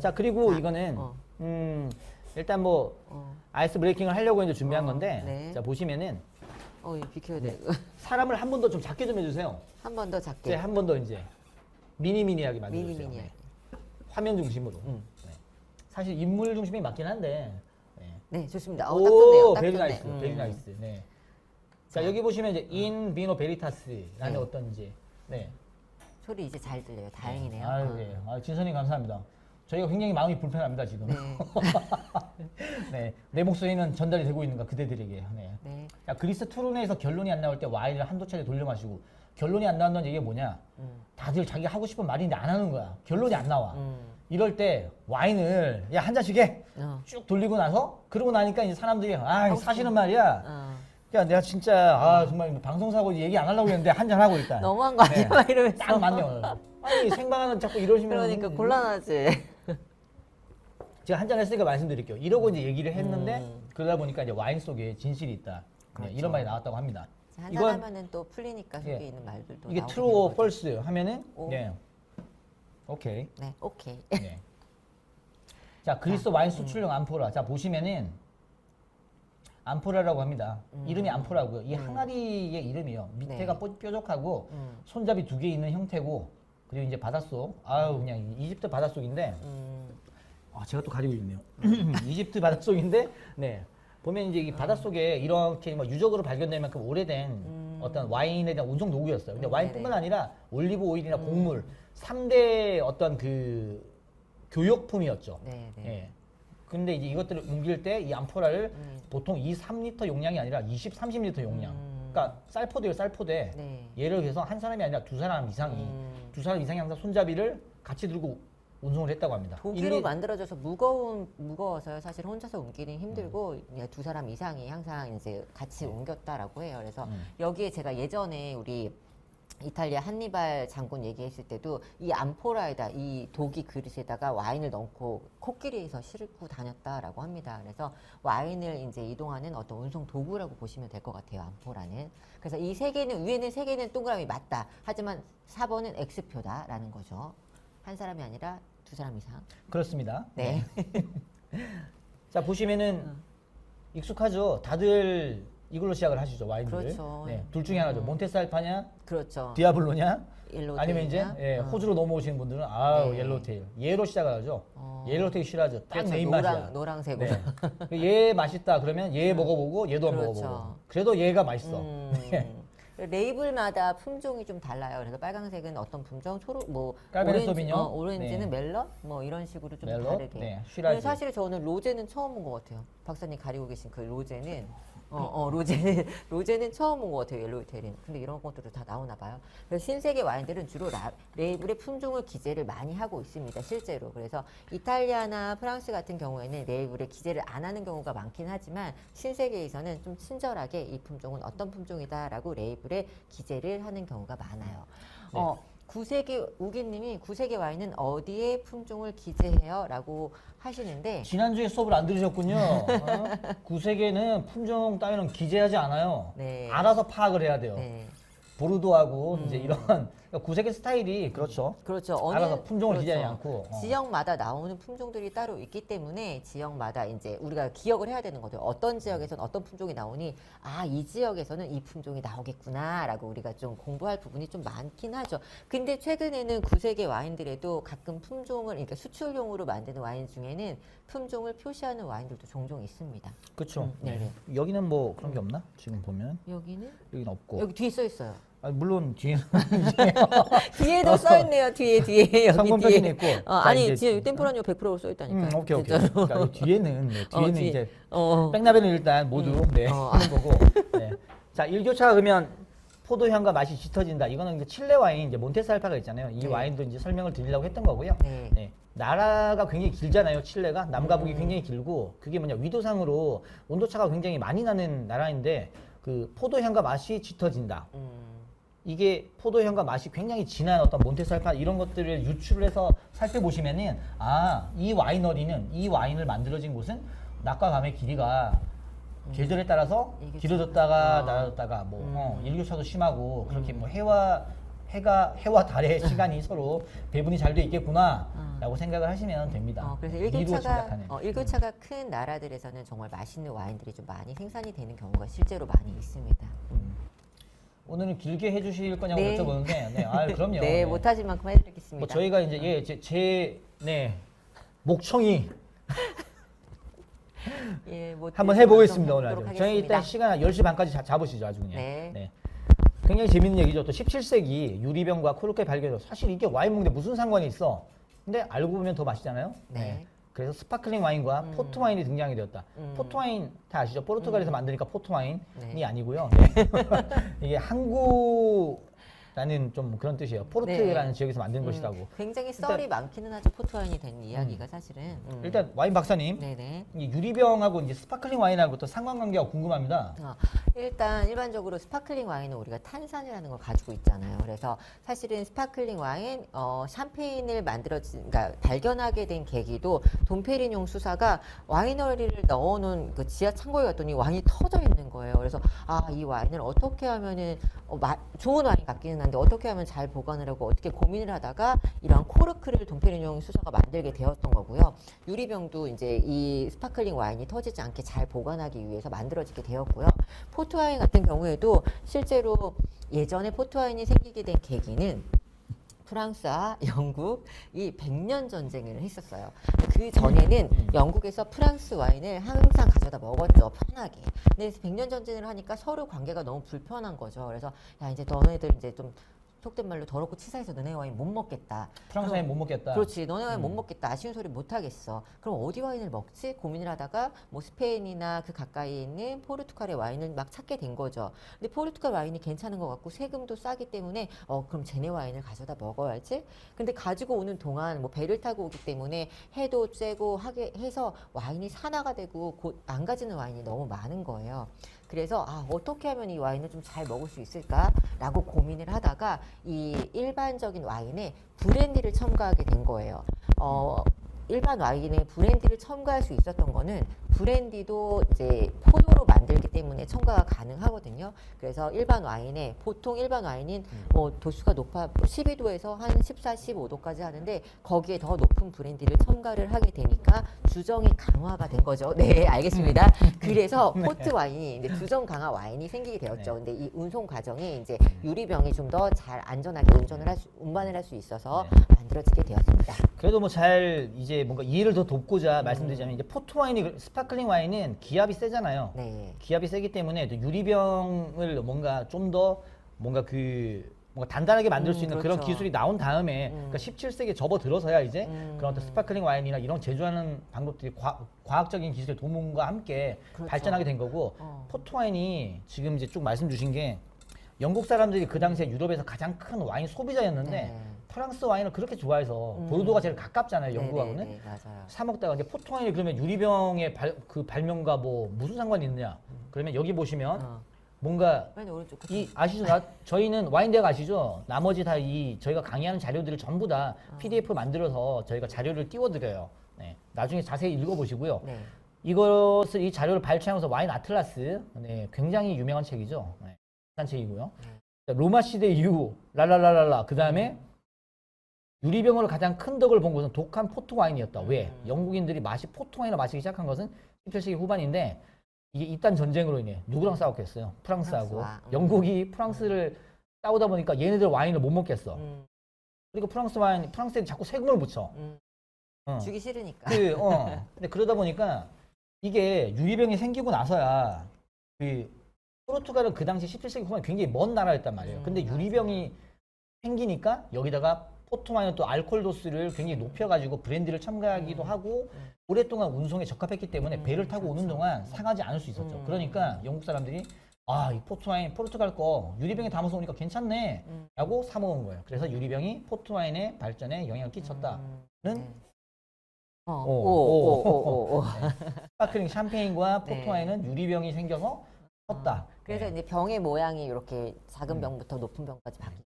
자, 그리고 자, 이거는 일단 뭐 아이스 브레이킹을 하려고 이제 준비한 건데 네. 자, 보시면은 이거 비켜야 돼. 사람을 한 번 더 좀 작게 좀 해주세요. 한 번 더 이제 작게. 한 번 더 이제 미니미니하게 만들어주세요. 미니미니. 네. 화면 중심으로. 네. 사실 인물 중심이 맞긴 한데. 네. 네, 좋습니다. 딱 오, 좋네요. 딱 베리 좋네. 나이스, 베리 나이스. 네. 자, 여기 보시면 이제 인 비노 베리타스라는 네. 어떤 이제 네. 소리 이제 잘 들려요. 다행이네요. 아, 네. 진선님 감사합니다. 저희가 굉장히 마음이 불편합니다 지금. 네. 네, 내 목소리는 전달이 되고 있는가 그대들에게. 네. 네. 자, 그리스 투르네에서 결론이 안 나올 때 와인을 한두 차례 돌려 마시고 결론이 안 나온다는 얘기가 뭐냐? 다들 자기 하고 싶은 말인데 안 하는 거야. 결론이 안 나와. 이럴 때 와인을 야 한 잔씩 해. 쭉 돌리고 나서 그러고 나니까 이제 사람들이 사실은 말이야. 야 내가 진짜 정말 방송사고 얘기 안 하려고 했는데 한 잔 하고 일단. 너무한 거 아니야? 막 이러면서. 딱 맞네요. 아니 생방하는 자꾸 이러시면 그러니까 곤란하지. 제가 한 잔 했으니까 말씀드릴게요. 이러고 이제 얘기를 했는데 그러다 보니까 이제 와인 속에 진실이 있다. 그렇죠. 네, 이런 말이 나왔다고 합니다. 한잔 이건 하면은 또 풀리니까 속에 있는 말들도 이게 나오게 true 되는 or 거죠. false 하면은 오. 네. 오케이. 네, 오케이. 네. 자, 그리스 와인 수출용 암포라. 자, 보시면은 암포라라고 합니다. 이름이 암포라고요. 이 항아리의 이름이요. 밑에가 네. 뾰족하고 손잡이 두 개 있는 형태고 그리고 이제 바닷속. 그냥 이집트 바닷속인데 제가 또 가리고 있네요. 이집트 바닷속인데 네. 보면 이제 이 바닷속에 이렇게 뭐 유적으로 발견될 만큼 오래된 어떤 와인에 대한 운송 도구였어요. 근데 와인뿐만 아니라 올리브 오일이나 곡물 3대 어떤 그 교역품이었죠. 네, 네. 예. 근데 이제 이것들을 옮길 때 이 암포라를 보통 3리터 용량이 아니라 30리터 용량. 그러니까 쌀포대요, 쌀포대. 네. 예를 들어서 한 사람이 아니라 두 사람 이상이 항상 손잡이를 같이 들고 운송을 했다고 합니다. 독일로 일일이- 만들어져서 무거워서요. 사실 혼자서 옮기긴 힘들고 이제 두 사람 이상이 항상 이제 같이 옮겼다라고 해요. 그래서 여기에 제가 예전에 우리 이탈리아 한니발 장군 얘기했을 때도 이 암포라에다 이 독이 그릇에다가 와인을 넣고 코끼리에서 싣고 다녔다라고 합니다. 그래서 와인을 이제 이동하는 어떤 운송 도구라고 보시면 될 것 같아요. 암포라는. 그래서 이 세 개는 위에는 세 개는 동그라미 맞다. 하지만 4번은 X표다라는 거죠. 한 사람이 아니라 두 사람 이상. 그렇습니다. 네. 자, 보시면은 익숙하죠. 다들 이걸로 시작을 하시죠, 와인들. 그렇죠. 네, 둘 중에 하나죠. 몬테살파냐, 그렇죠. 디아블로냐, 옐로우 아니면 이제 테일이냐? 호주로 넘어오시는 분들은 네. 옐로테일. 얘로 시작을 하죠. 옐로테일 싫어하죠. 딱 그렇죠. 내 입맛이야. 노랑색으로. 네. 얘 맛있다 그러면 얘 먹어보고 얘도 한번 그렇죠. 먹어보고. 그래도 얘가 맛있어. 네. 레이블마다 품종이 좀 달라요. 그래서 빨강색은 어떤 품종, 초록, 뭐 까베르 소비뇽, 오렌지는 네. 멜론, 뭐 이런 식으로 좀 멜론, 다르게. 네, 쉬라즈. 근데 사실 저는 로제는 처음 본 것 같아요. 박사님 가리고 계신 그 로제는 로제는 처음 본 것 같아요. 옐로우테일은. 근데 이런 것들도 다 나오나 봐요. 그래서 신세계 와인들은 주로 레이블의 품종을 기재를 많이 하고 있습니다. 실제로. 그래서 이탈리아나 프랑스 같은 경우에는 레이블에 기재를 안 하는 경우가 많긴 하지만 신세계에서는 좀 친절하게 이 품종은 어떤 품종이다라고 레이블에 기재를 하는 경우가 많아요. 네. 구세계 우기님이 구세계 와인은 어디에 품종을 기재해요? 라고 하시는데 지난주에 수업을 안 들으셨군요. 구세계는 품종 따위는 기재하지 않아요. 네. 알아서 파악을 해야 돼요. 네. 보르도하고 이제 이런 그러니까 구세계 스타일이 그렇죠. 그렇죠. 알아서 품종을 그렇죠. 기재하지 않고. 지역마다 나오는 품종들이 따로 있기 때문에 지역마다 이제 우리가 기억을 해야 되는 거죠. 어떤 지역에서는 어떤 품종이 나오니 이 지역에서는 이 품종이 나오겠구나라고 우리가 좀 공부할 부분이 좀 많긴 하죠. 근데 최근에는 구세계 와인들에도 가끔 품종을 그러니까 수출용으로 만드는 와인 중에는 품종을 표시하는 와인들도 종종 있습니다. 그렇죠. 네네. 여기는 뭐 그런 게 없나? 지금 보면 여기는 여기는 없고. 여기 뒤에 써 있어요. 물론 뒤에는 뒤에도 써 있네요. 뒤에 여기 성분 뒤에. 표시는 있고. 자, 아니 이제- 뒤에 템포라니오 100%로 써 있다니까. 오케이. 그러니까 이 뒤에는 뒤에는 뒤에. 이제 어. 백나베는 일단 모두 하는 거고. 네. 자, 1교차 그러면 포도향과 맛이 짙어진다. 이거는 이제 칠레 와인 이제 몬테살파가 있잖아요. 이 네. 와인도 이제 설명을 드리려고 했던 거고요. 네. 네. 나라가 굉장히 길잖아요. 칠레가 남과 북이 굉장히 길고 그게 뭐냐 위도상으로 온도차가 굉장히 많이 나는 나라인데 그 포도향과 맛이 짙어진다. 이게 포도향과 맛이 굉장히 진한 어떤 몬테살파 이런 것들을 유출을 해서 살펴보시면은 이 와이너리는 이 와인을 만들어진 곳은 낮과 밤의 길이가 계절에 따라서 이게 길어졌다가 낮아졌다가 뭐 일교차도 심하고 그렇게 뭐 해와 달의 시간이 서로 배분이 잘 돼 있겠구나라고 생각을 하시면 됩니다. 그래서 미루어 짐작하는. 일교차가 큰 나라들에서는 정말 맛있는 와인들이 좀 많이 생산이 되는 경우가 실제로 많이 있습니다. 오늘은 길게 해주실 거냐고 네. 여쭤보는데, 네, 그럼요. 네, 못하신 만큼 해드리겠습니다. 뭐 저희가 이제 제 목청이 예, 한번 해보겠습니다 오늘. 하도록 저희 일단 하겠습니다. 시간 10시 반까지 잡으시죠 아주 그냥. 네. 굉장히 재밌는 얘기죠. 또 17세기 유리병과 코르크의 발견. 사실 이게 와인 먹는데 무슨 상관이 있어? 근데 알고 보면 더 맛있잖아요. 네. 그래서 스파클링 와인과 포트 와인이 등장이 되었다. 포트 와인 다 아시죠? 포르투갈에서 만드니까 포트 와인이 네. 아니고요. 네. 이게 항구라는 좀 그런 뜻이에요. 포르투라는 네. 지역에서 만든 것이라고. 굉장히 썰이 많기는 하죠. 포트 와인이 된 이야기가 사실은. 일단 와인 박사님, 네네. 이 유리병하고 이제 스파클링 와인하고 또 상관관계가 궁금합니다. 일단 일반적으로 스파클링 와인은 우리가 탄산이라는 걸 가지고 있잖아요. 그래서 사실은 스파클링 와인, 샴페인을 그러니까 발견하게 된 계기도 돈페리뇽 수사가 와이너리를 넣어놓은 그 지하 창고에 갔더니 와인이 터져 있는 거예요. 그래서 이 와인을 어떻게 하면은 좋은 와인 같기는 한데 어떻게 하면 잘 보관을 하고 어떻게 고민을 하다가 이런 코르크를 돈페리뇽 수사가 만들게 되었던 거고요. 유리병도 이제 이 스파클링 와인이 터지지 않게 잘 보관하기 위해서 만들어지게 되었고요. 포트와인 같은 경우에도 실제로 예전에 포트와인이 생기게 된 계기는 프랑스와 영국이 100년 전쟁을 했었어요. 그 전에는 영국에서 프랑스 와인을 항상 가져다 먹었죠. 편하게. 근데 100년 전쟁을 하니까 서로 관계가 너무 불편한 거죠. 그래서 야 이제 너네들 이제 좀 속된 말로 더럽고 치사해서 너네 와인 못 먹겠다. 프랑스 와인 못 먹겠다. 그렇지. 너네 와인 못 먹겠다. 아쉬운 소리 못 하겠어. 그럼 어디 와인을 먹지? 고민을 하다가 뭐 스페인이나 그 가까이에 있는 포르투갈의 와인을 막 찾게 된 거죠. 근데 포르투갈 와인이 괜찮은 것 같고 세금도 싸기 때문에 그럼 쟤네 와인을 가져다 먹어야지. 근데 가지고 오는 동안 뭐 배를 타고 오기 때문에 해도 쬐고 하게 해서 와인이 산화가 되고 곧 망가지는 와인이 너무 많은 거예요. 그래서 어떻게 하면 이 와인을 좀 잘 먹을 수 있을까라고 고민을 하다가 이 일반적인 와인에 브랜디를 첨가하게 된 거예요. 일반 와인에 브랜디를 첨가할 수 있었던 거는 브랜디도 이제 포도로 만들기 때문에 첨가가 가능하거든요. 그래서 일반 와인에 보통 일반 와인은 뭐 도수가 높아 12도에서 한 14, 15도까지 하는데 거기에 더 높은 브랜디를 첨가를 하게 되니까 주정이 강화가 된 거죠. 네, 알겠습니다. 그래서 포트 와인이 이제 주정 강화 와인이 생기게 되었죠. 근데 이 운송 과정이 이제 유리병이 좀 더 잘 안전하게 운반을 할 수 있어서 만들어지게 되었습니다. 그래도 뭐 잘 이제 뭔가 이해를 더 돕고자 말씀드리자면 이제 포트 와인이 스파클링 와인은 기압이 세잖아요. 네. 기압이 세기 때문에 또 유리병을 뭔가 좀 더 뭔가 뭔가 단단하게 만들 수 있는 그런 그렇죠. 기술이 나온 다음에 그러니까 17세기에 접어들어서야 이제 그런 어떤 스파클링 와인이나 이런 제조하는 방법들이 과학적인 기술의 도움과 함께 그렇죠. 발전하게 된 거고 포트 와인이 지금 이제 쭉 말씀 주신 게 영국 사람들이 그 당시에 유럽에서 가장 큰 와인 소비자였는데 네. 프랑스 와인을 그렇게 좋아해서 보르도가 제일 가깝잖아요 영국하고는. 네, 맞아요. 사 먹다가 이제 포트 와인이 그러면 유리병의 그 발명과 뭐 무슨 상관이 있느냐? 그러면 여기 보시면 뭔가 맨 오른쪽 아시죠? 저희는 와인대학 아시죠? 나머지 다 저희가 강의하는 자료들을 전부 다 PDF 만들어서 저희가 자료를 띄워드려요. 네. 나중에 자세히 읽어보시고요. 네. 이 자료를 발췌하면서 와인 아틀라스, 네, 굉장히 유명한 책이죠. 네, 한 책이고요. 로마 시대 이후 랄랄랄랄라 그 다음에 유리병으로 가장 큰 덕을 본 것은 독한 포트 와인이었다. 왜? 영국인들이 포트 와인을 마시기 시작한 것은 17세기 후반인데 이게 이딴 전쟁으로 인해 누구랑 싸웠겠어요? 프랑스하고. 영국이 프랑스를 싸우다 보니까 얘네들 와인을 못 먹겠어. 그리고 프랑스에 자꾸 세금을 붙여. 주기 싫으니까. 근데 그러다 보니까 이게 유리병이 생기고 나서야 포르투갈은 그 당시 17세기 후반에 굉장히 먼 나라였단 말이에요. 근데 유리병이 생기니까 여기다가 포트 와인은 또 알코올 도수를 굉장히 높여가지고 브랜디를 첨가하기도 하고 오랫동안 운송에 적합했기 때문에 배를 타고 오는 동안 상하지 않을 수 있었죠. 그러니까 영국 사람들이 이 포트 와인 포르투갈 거 유리병에 담아서 오니까 괜찮네 라고 사 먹은 거예요. 그래서 유리병이 포트 와인의 발전에 영향을 끼쳤다는 스파클링 샴페인과 포트 와인은 유리병이 생겨서 컸다. 그래서 이제 병의 모양이 이렇게 작은 병부터 높은 병까지 바뀌게